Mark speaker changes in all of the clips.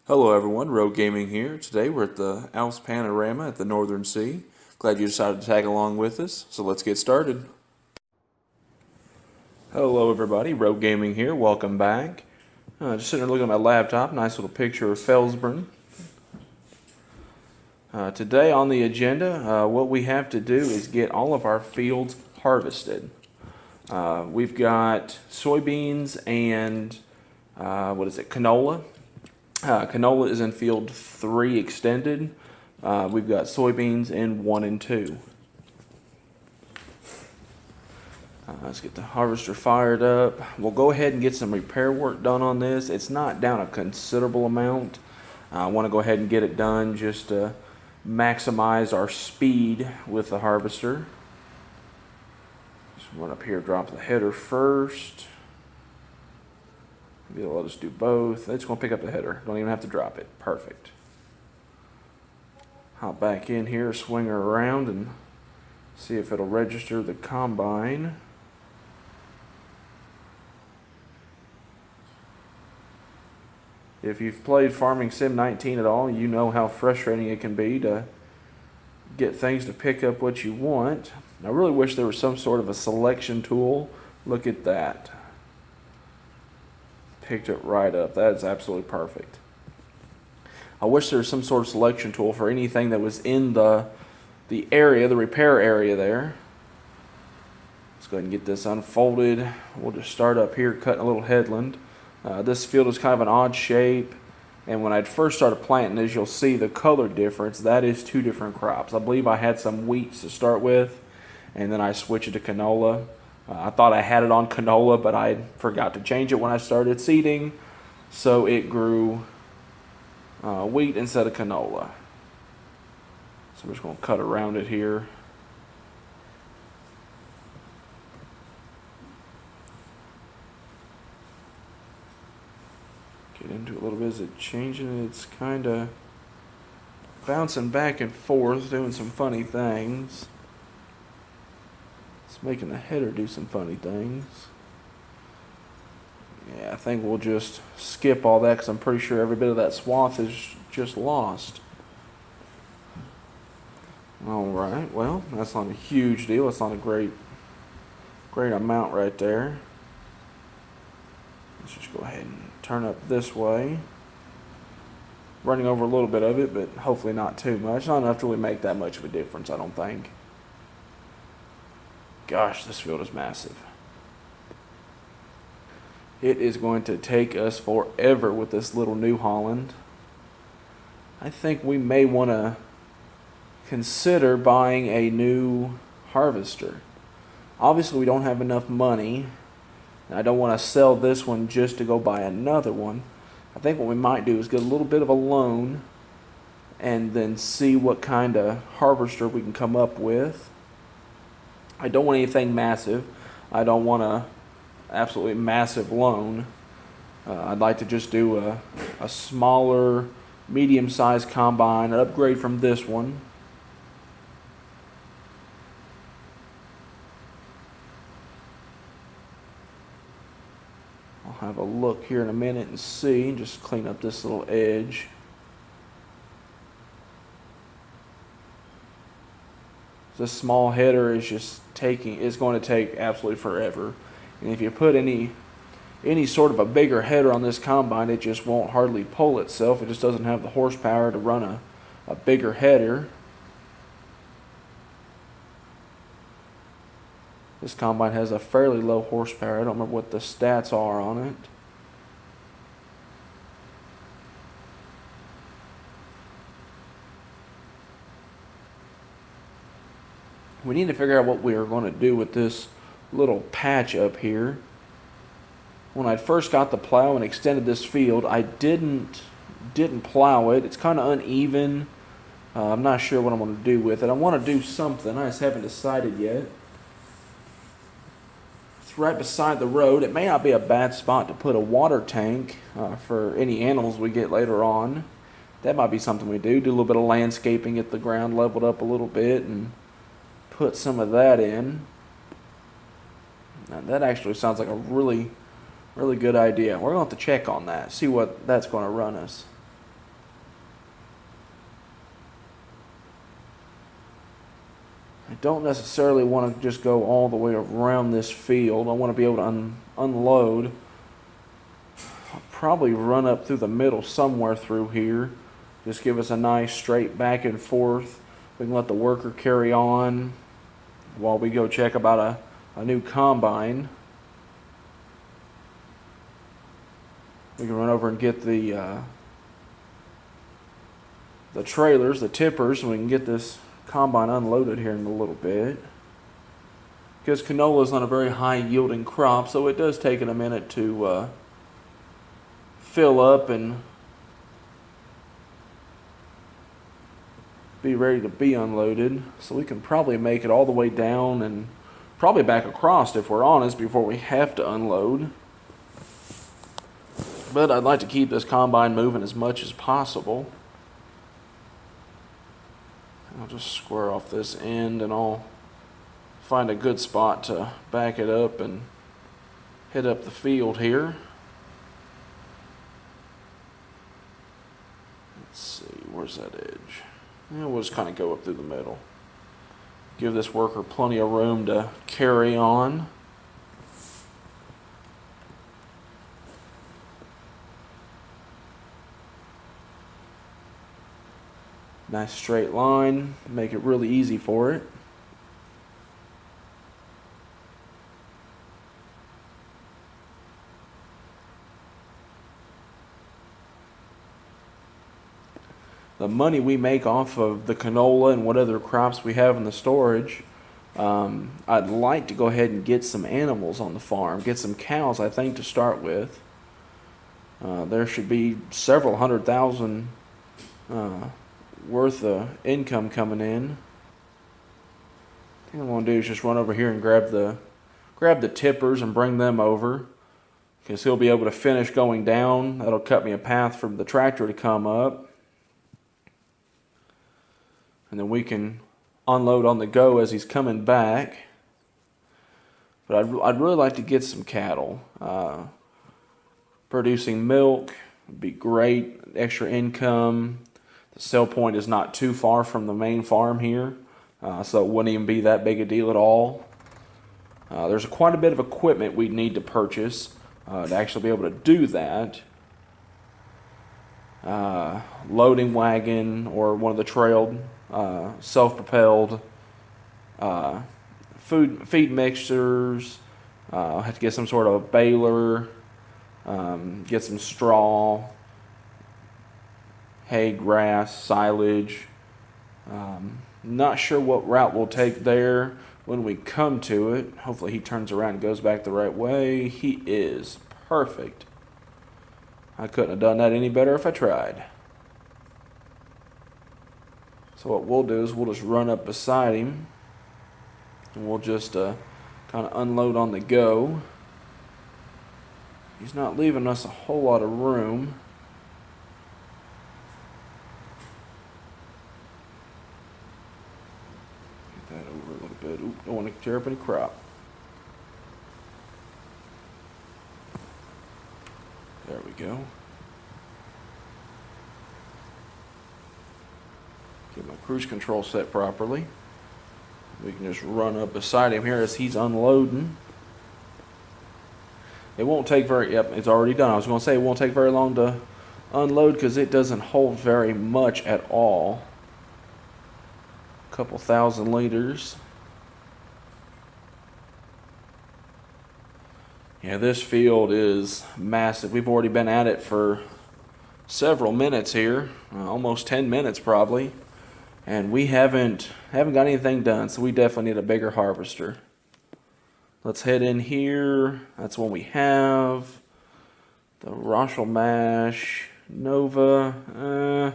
Speaker 1: Hello everyone, Rogue Gaming here. Today we're at the Alps Panorama at the Northern Sea. Glad you decided to tag along with us, so let's get started. Hello everybody, Rogue Gaming here, welcome back. Just sitting there looking at my laptop, nice little picture of Felsburn. Today on the agenda, what we have to do is get all of our fields harvested. We've got soybeans and, canola. Canola is in field 3 extended. We've got soybeans in 1 and 2. Let's get the harvester fired up. We'll go ahead and get some repair work done on this. It's not down a considerable amount. I want to go ahead and get it done just to maximize our speed with the harvester. Just run up here, drop the header first. Maybe they'll let us do both. It's going to pick up the header. Don't even have to drop it. Perfect. Hop back in here, swing her around, and see if it'll register the combine. If you've played Farming Sim 19 at all, you know how frustrating it can be to get things to pick up what you want. I really wish there was some sort of a selection tool. Look at that. Picked it right up. That is absolutely perfect. I wish there was some sort of selection tool for anything that was in the area, the repair area there. Let's go ahead and get this unfolded. We'll just start up here cutting a little headland. This field is kind of an odd shape, and when I first started planting, as you'll see the color difference, that is 2 different crops. I believe I had some wheats to start with, and then I switched it to canola. I thought I had it on canola, but I forgot to change it when I started seeding, so it grew wheat instead of canola. So we're just going to cut around it here. Get into it a little bit. Is it changing? It's kind of bouncing back and forth, doing some funny things. It's making the header do some funny things. Yeah, I think we'll just skip all that because I'm pretty sure every bit of that swath is just lost. Alright, well, that's not a huge deal. It's not a great amount right there. Let's just go ahead and turn up this way. Running over a little bit of it, but hopefully not too much. Not enough to really make that much of a difference, I don't think. Gosh, this field is massive. It is going to take us forever with this little New Holland. I think we may want to consider buying a new harvester. Obviously, we don't have enough money. I don't want to sell this one just to go buy another one. I think what we might do is get a little bit of a loan and then see what kind of harvester we can come up with. I don't want anything massive. I don't want a absolutely massive loan. I'd like to just do a smaller, medium-sized combine, an upgrade from this one. I'll have a look here in a minute and see. Just clean up this little edge. This small header is just it's going to take absolutely forever. And if you put any sort of a bigger header on this combine, it just won't hardly pull itself. It just doesn't have the horsepower to run a bigger header. This combine has a fairly low horsepower. I don't remember what the stats are on it. We need to figure out what we are going to do with this little patch up here. When I first got the plow and extended this field, I didn't plow it. It's kind of uneven. I'm not sure what I'm going to do with it. I want to do something. I just haven't decided yet. It's right beside the road. It may not be a bad spot to put a water tank for any animals we get later on. That might be something we do. Do a little bit of landscaping, get the ground leveled up a little bit, and put some of that in. Now, that actually sounds like a really good idea. We're going to have to check on that, see what that's going to run us. I don't necessarily want to just go all the way around this field. I want to be able to unload. I'll probably run up through the middle somewhere through here. Just give us a nice straight back and forth. We can let the worker carry on while we go check about a new combine. We can run over and get the trailers, the tippers, and we can get this combine unloaded here in a little bit. Because canola is not a very high yielding crop, so it does take it a minute to fill up and be ready to be unloaded. So we can probably make it all the way down and probably back across if we're honest before we have to unload. But I'd like to keep this combine moving as much as possible. I'll just square off this end and I'll find a good spot to back it up and head up the field here. Let's see, where's that edge? Yeah, we'll just kind of go up through the middle. Give this worker plenty of room to carry on. Nice straight line, make it really easy for it. The money we make off of the canola and what other crops we have in the storage, I'd like to go ahead and get some animals on the farm, get some cows, I think, to start with. There should be several $100,000 worth of income coming in. I think what I'm going to do is just run over here and grab the tippers and bring them over, because he'll be able to finish going down. That'll cut me a path for the tractor to come up, and then we can unload on the go as he's coming back. But I'd really like to get some cattle. Producing milk would be great, extra income. The sell point is not too far from the main farm here, so it wouldn't even be that big a deal at all. There's quite a bit of equipment we'd need to purchase to actually be able to do that. Loading wagon or one of the trailed, self-propelled feed mixers. Have to get some sort of baler, get some straw, hay, grass, silage. Not sure what route we'll take there when we come to it. Hopefully he turns around and goes back the right way. He is. Perfect. I couldn't have done that any better if I tried. So what we'll do is we'll just run up beside him and we'll just kind of unload on the go. He's not leaving us a whole lot of room. Get that over a little bit. Oop, don't want to tear up any crop. There we go. Get my cruise control set properly. We can just run up beside him here as he's unloading. It won't take very, yep, it's already done. I was going to say it won't take very long to unload because it doesn't hold very much at all. A couple thousand liters. Yeah, this field is massive. We've already been at it for several minutes here, almost 10 minutes probably, and we haven't got anything done, so we definitely need a bigger harvester. Let's head in here. That's one we have. The Rochelle Mash Nova.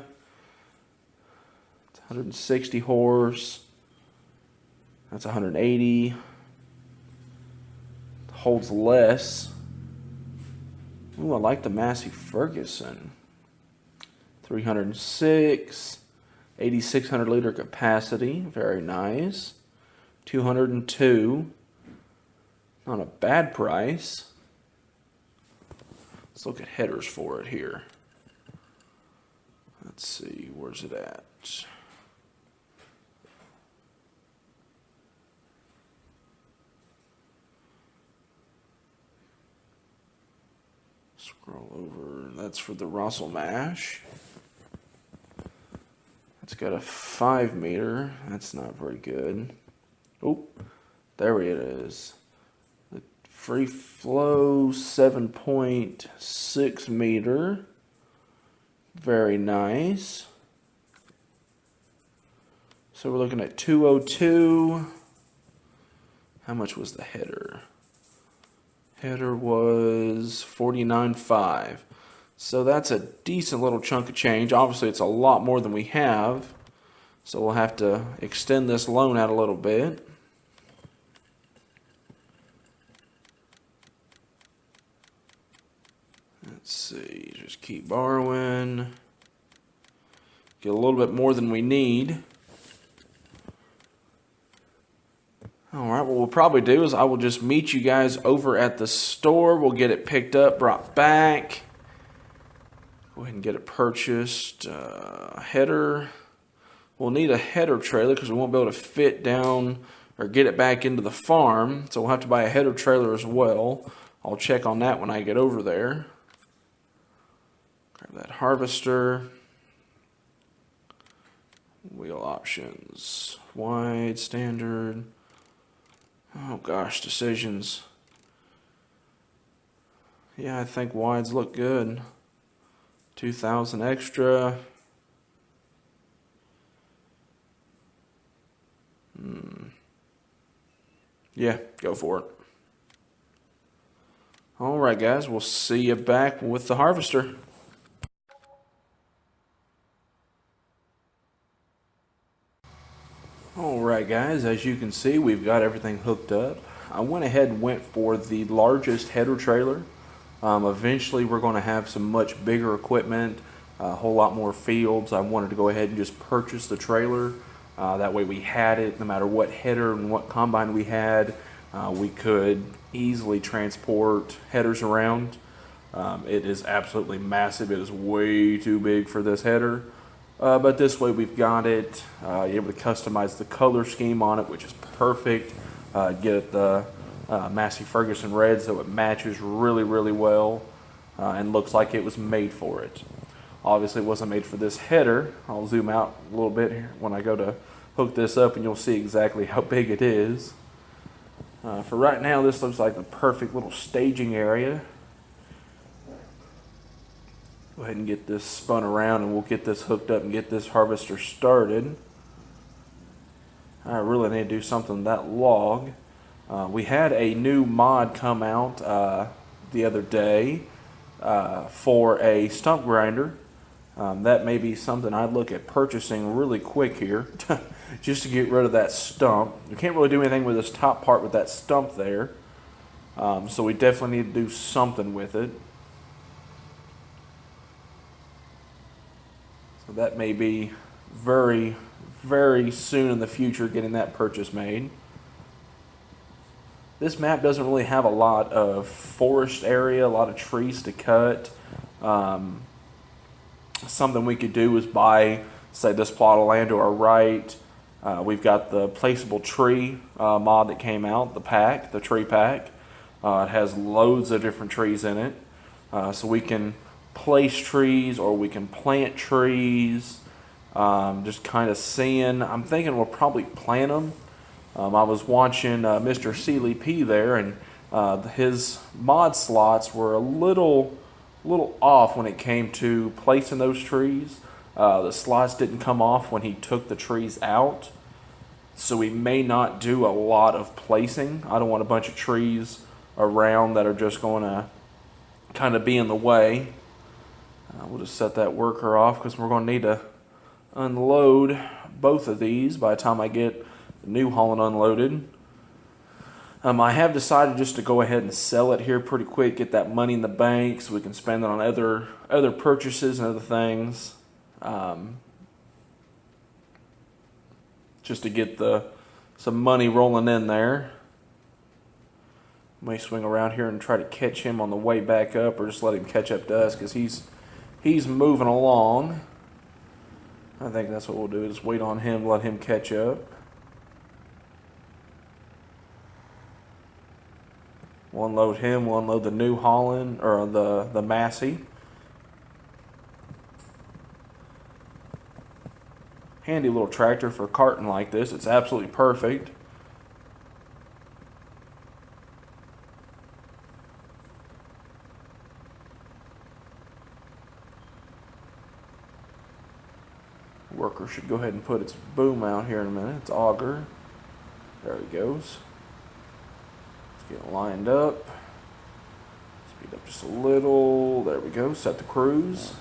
Speaker 1: It's 160 horse. That's 180. Holds less. Ooh, I like the Massey Ferguson. 306. 8,600 liter capacity. Very nice. 202. Not a bad price. Let's look at headers for it here. Let's see, where's it at? Scroll over. That's for the Russell mash. It's got a 5 meter. That's not very good. Oh, there it is. The free flow 7.6 meter. Very nice. So we're looking at 202. How much was the header? Header was 49.5. So that's a decent little chunk of change. Obviously, it's a lot more than we have. So we'll have to extend this loan out a little bit. Let's see, just keep borrowing. Get a little bit more than we need. Alright, what we'll probably do is I will just meet you guys over at the store. We'll get it picked up, brought back. Go ahead and get it purchased. Header. We'll need a header trailer because we won't be able to fit down or get it back into the farm. So we'll have to buy a header trailer as well. I'll check on that when I get over there. Grab that harvester. Wheel options. Wide, standard. Oh gosh, decisions. Yeah, I think wides look good. 2,000 extra. Yeah, go for it. All right, guys, we'll see you back with the harvester. Alright guys, as you can see, we've got everything hooked up. I went ahead and went for the largest header trailer. Eventually we're going to have some much bigger equipment, a whole lot more fields. I wanted to go ahead and just purchase the trailer. That way we had it, no matter what header and what combine we had, we could easily transport headers around. It is absolutely massive. It is way too big for this header. But this way we've got it. You're able to customize the color scheme on it, which is perfect. Get the Massey Ferguson red so it matches really, really well and looks like it was made for it. Obviously it wasn't made for this header. I'll zoom out a little bit here when I go to hook this up and you'll see exactly how big it is. For right now, this looks like the perfect little staging area. Go ahead and get this spun around and we'll get this hooked up and get this harvester started. I really need to do something with that log. We had a new mod come out the other day for a stump grinder. That may be something I'd look at purchasing really quick here just to get rid of that stump. You can't really do anything with this top part with that stump there. So we definitely need to do something with it. So that may be very, very soon in the future getting that purchase made. This map doesn't really have a lot of forest area, a lot of trees to cut. Something we could do is buy, say, this plot of land to our right. We've got the placeable tree mod that came out, the tree pack. It has loads of different trees in it. So we can place trees or we can plant trees. Just kind of seeing. I'm thinking we'll probably plant them. I was watching Mr. Sealy P there, and his mod slots were a little off when it came to placing those trees. The slots didn't come off when he took the trees out, so we may not do a lot of placing. I don't want a bunch of trees around that are just going to kind of be in the way. We'll just set that worker off because we're going to need to unload both of these by the time I get the new hauling unloaded. I have decided just to go ahead and sell it here pretty quick, get that money in the bank so we can spend it on other purchases and other things. Just to get some money rolling in there. May swing around here and try to catch him on the way back up, or just let him catch up to us because he's moving along. I think that's what we'll do, is wait on him, let him catch up. We'll unload him. We'll unload the New Holland, or the Massey. Handy little tractor for carting like this. It's absolutely perfect. Worker should go ahead and put its boom out here in a minute. Its auger. There he goes. Let's get it lined up. Speed up just a little. There we go. Set the cruise.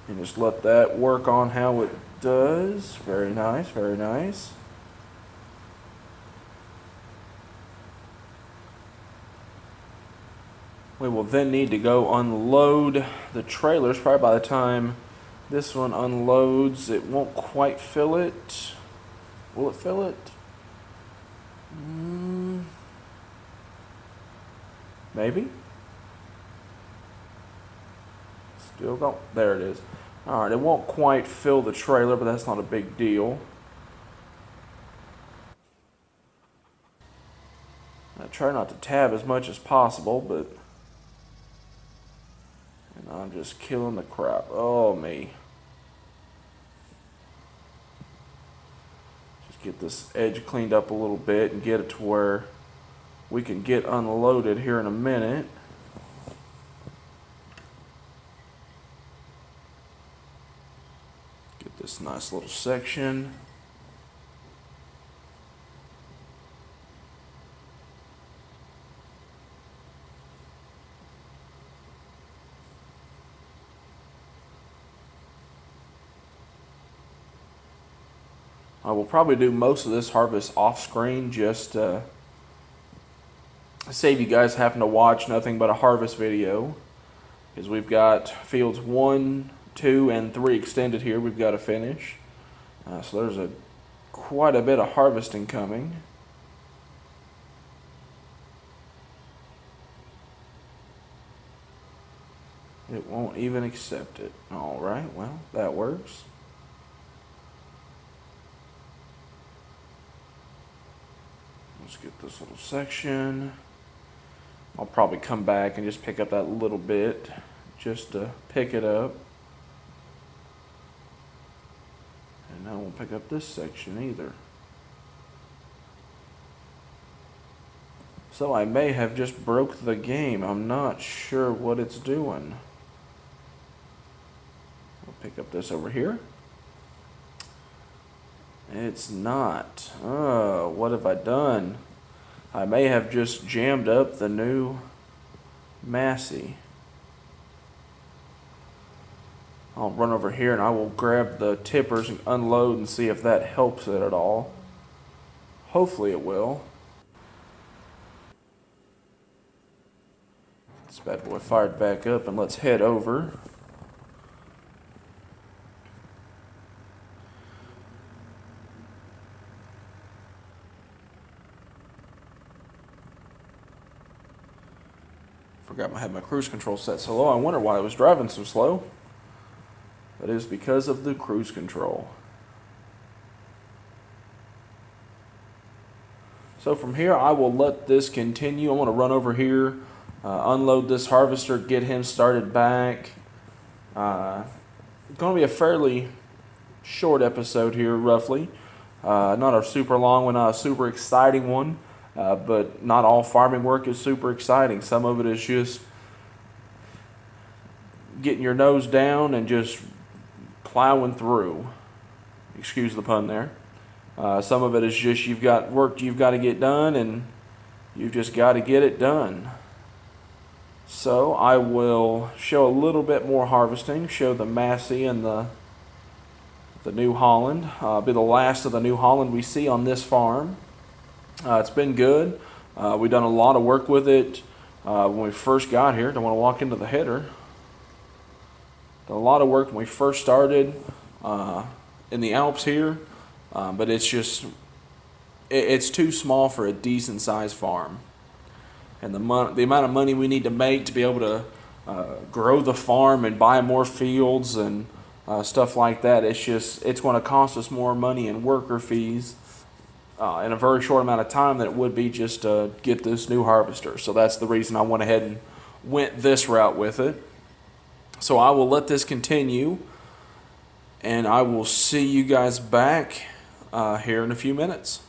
Speaker 1: And just let that work on how it does. Very nice, very nice. We will then need to go unload the trailers. Probably by the time this one unloads, it won't quite fill it. Will it fill it? Maybe. Still going. There it is. Alright, it won't quite fill the trailer, but that's not a big deal. I try not to tab as much as possible, but... And I'm just killing the crap. Oh, me. Just get this edge cleaned up a little bit and get it to where we can get unloaded here in a minute. Get this nice little section. I will probably do most of this harvest off screen just to save you guys having to watch nothing but a harvest video, because we've got fields 1, 2, and 3 extended here we've got to finish. So there's quite a bit of harvesting coming. It won't even accept it. Alright, well, that works. Let's get this little section. I'll probably come back and just pick up that little bit just to pick it up. And I won't pick up this section either. So I may have just broke the game. I'm not sure what it's doing. I'll pick up this over here. It's not. Oh, what have I done? I may have just jammed up the new Massey. I'll run over here and I will grab the tippers and unload and see if that helps it at all. Hopefully it will. This bad boy fired back up, and let's head over. Forgot I had my cruise control set so low. I wonder why I was driving so slow. That is because of the cruise control. So from here, I will let this continue. I'm going to run over here, unload this harvester, get him started back. It's going to be a fairly short episode here, roughly. Not a super long one, not a super exciting one. But not all farming work is super exciting. Some of it is just getting your nose down and just plowing through. Excuse the pun there. Some of it is just you've got work you've got to get done, and you've just got to get it done. So I will show a little bit more harvesting, show the Massey and the New Holland. Be the last of the New Holland we see on this farm. It's been good. We've done a lot of work with it when we first got here. Don't want to walk into the header. Done a lot of work when we first started in the Alps here, but it's just it's too small for a decent sized farm. And the amount of money we need to make to be able to grow the farm and buy more fields and stuff like that, it's going to cost us more money in worker fees in a very short amount of time than it would be just to get this new harvester. So that's the reason I went ahead and went this route with it. So I will let this continue, and I will see you guys back here in a few minutes.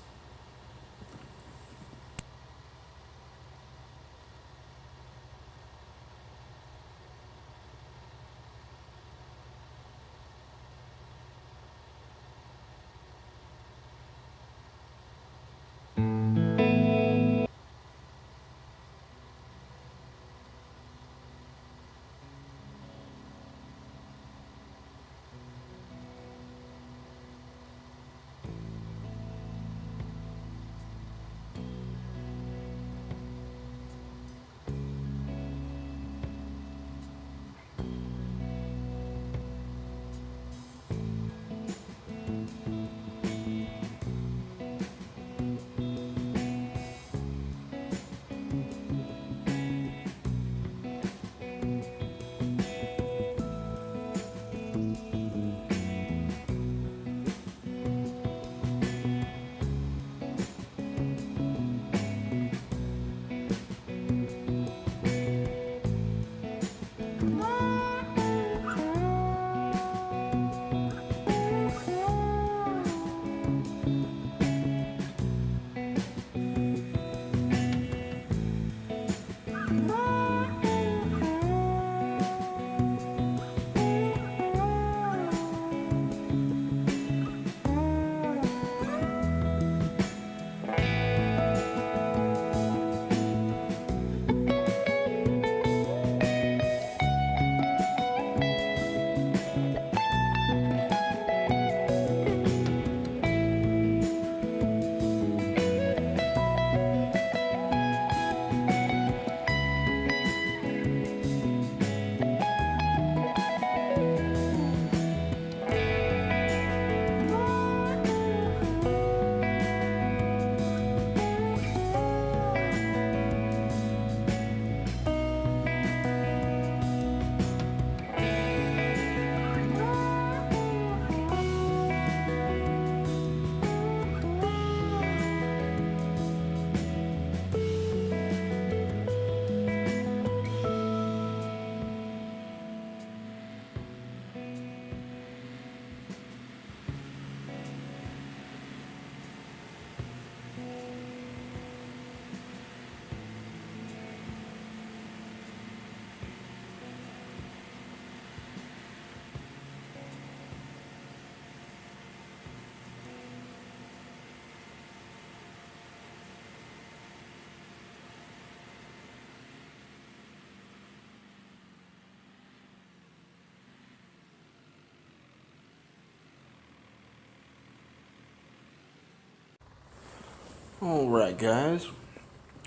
Speaker 1: Alright guys,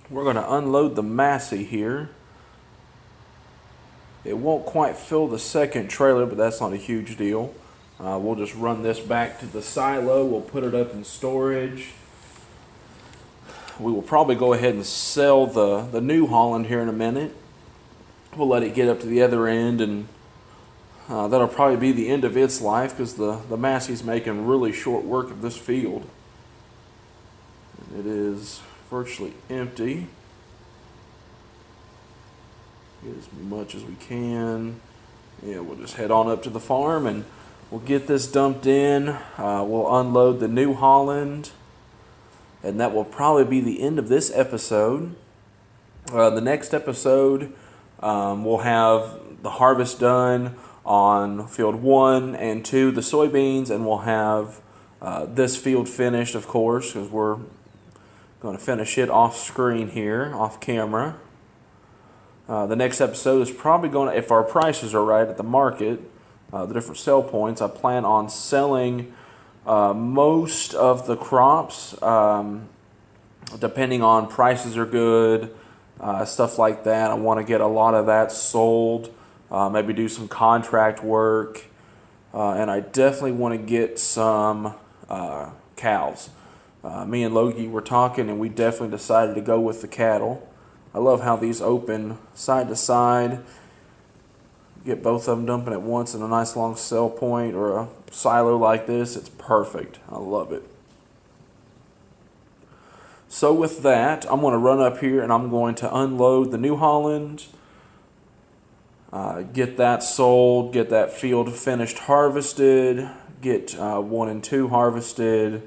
Speaker 1: we're going to unload the Massey here. It won't quite fill the second trailer, but that's not a huge deal. We'll just run this back to the silo. We'll put it up in storage. We will probably go ahead and sell the New Holland here in a minute. We'll let it get up to the other end, and that'll probably be the end of its life because the Massey's making really short work of this field. It is virtually empty. Get as much as we can. Yeah, we'll just head on up to the farm and we'll get this dumped in. We'll unload the New Holland, and that will probably be the end of this episode. The next episode, we'll have the harvest done on field 1 and 2, the soybeans, and we'll have this field finished, of course, because we're going to finish it off screen here, off camera. The next episode is probably going to, if our prices are right at the market, the different sell points, I plan on selling most of the crops, depending on prices are good, stuff like that. I want to get a lot of that sold, maybe do some contract work, and I definitely want to get some cows. Me and Logie were talking, and we definitely decided to go with the cattle. I love how these open side to side. Get both of them dumping at once in a nice long sell point or a silo like this. It's perfect. I love it. So with that, I'm going to run up here and I'm going to unload the New Holland, get that sold, get that field finished harvested, get 1 and 2 harvested,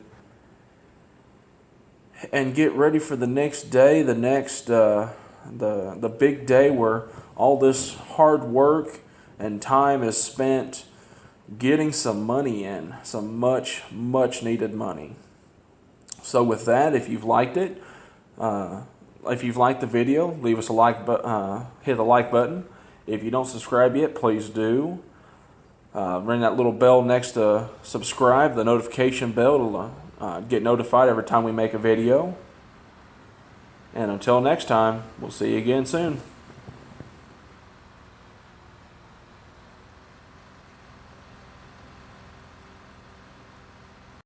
Speaker 1: and get ready for the next day, the big day where all this hard work and time is spent getting some money in, some much needed money. So with that, if you've liked it, if you've liked the video, leave us a like, hit the like button. If you don't subscribe yet, please do. Ring that little bell next to subscribe, the notification bell to get notified every time we make a video. And until next time, we'll see you again soon.